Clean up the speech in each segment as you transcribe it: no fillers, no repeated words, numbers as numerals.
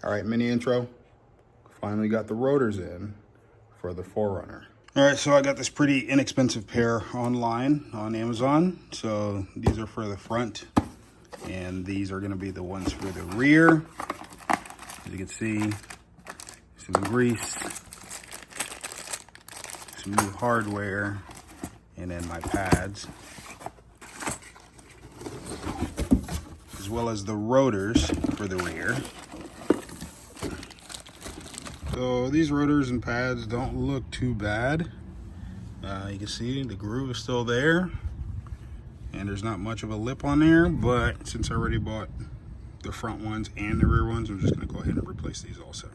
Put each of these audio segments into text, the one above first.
All right, mini intro. Finally got the rotors in for the 4Runner. All right, so I got this pretty inexpensive pair online on Amazon. So these are for the front, and these are gonna be the ones for the rear. As you can see, some grease, some new hardware, and then my pads, as well as the rotors for the rear. So these rotors and pads don't look too bad. You can see the groove is still there, and there's not much of a lip on there, but since I already bought the front ones and the rear ones, I'm just gonna go ahead and replace these also.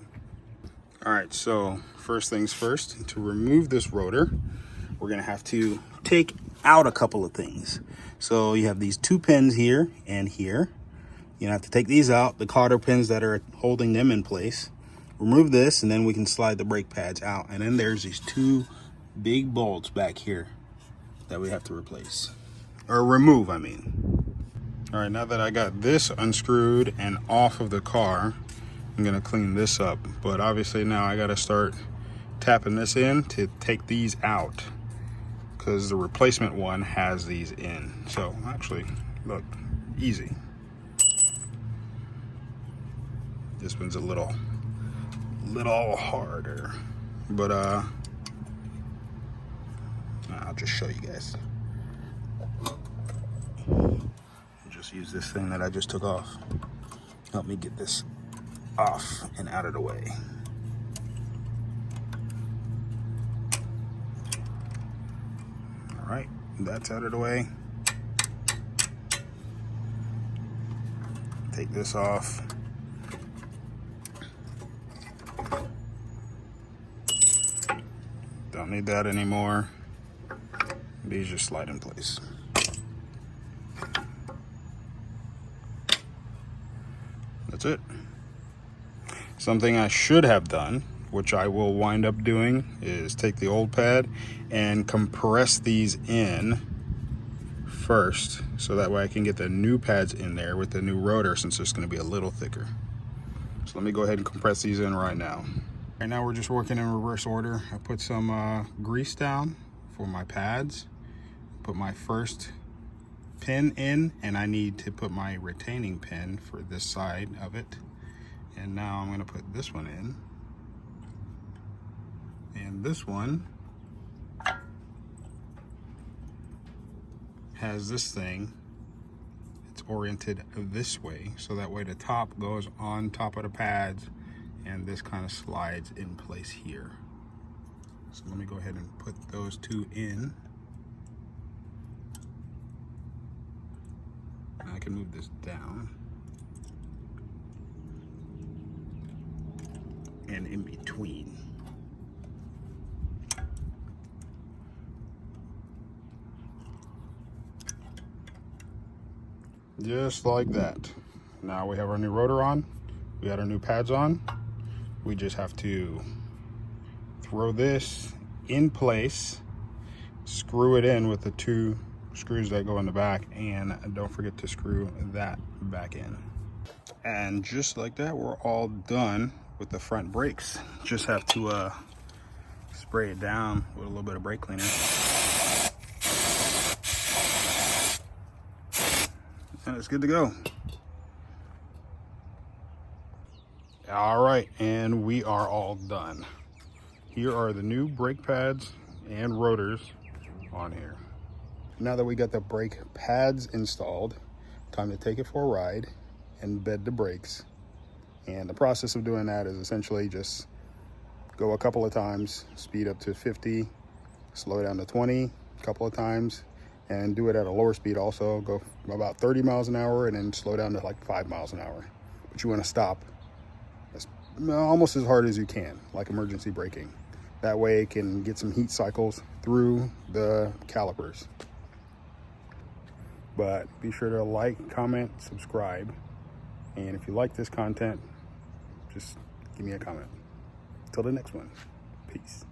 All right, so first things first, to remove this rotor, we're gonna have to take out a couple of things. So you have these two pins here and here. You have to take these out, the cotter pins that are holding them in place. Remove this, and then we can slide the brake pads out. And then there's these two big bolts back here that we have to replace, or remove, I mean. All right, now that I got this unscrewed and off of the car, I'm gonna clean this up. But obviously now I gotta start tapping this in to take these out, because the replacement one has these in. So actually, look, easy. This one's a little harder, but I'll just show you guys. Just use this thing that I just took off. Help me get this off and out of the way. All right, that's out of the way. Take this off. Don't need that anymore. These just slide in place. That's it. Something I should have done, which I will wind up doing, is take the old pad and compress these in first, so that way I can get the new pads in there with the new rotor, since it's going to be a little thicker. So let me go ahead and compress these in right now. Right now we're just working in reverse order. I put some grease down for my pads, put my first pin in, and I need to put my retaining pin for this side of it. And now I'm gonna put this one in. And this one has this thing. It's oriented this way, so that way the top goes on top of the pads, and this kind of slides in place here. So let me go ahead and put those two in. I can move this down. And in between. Just like that. Now we have our new rotor on. We got our new pads on. We just have to throw this in place, screw it in with the two screws that go in the back, and don't forget to screw that back in. And just like that, we're all done with the front brakes. Just have to spray it down with a little bit of brake cleaner. And it's good to go. All right, and we are all done. Here are the new brake pads and rotors on here. Now that we got the brake pads installed, time to take it for a ride and bed the brakes. And the process of doing that is essentially just go a couple of times, speed up to 50, slow down to 20 a couple of times, and do it at a lower speed also. Go about 30 miles an hour and then slow down to like 5 miles an hour. But you want to stop almost as hard as you can, like emergency braking. That way it can get some heat cycles through the calipers. But be sure to like, comment, subscribe. And if you like this content, just give me a comment. Till the next one, peace.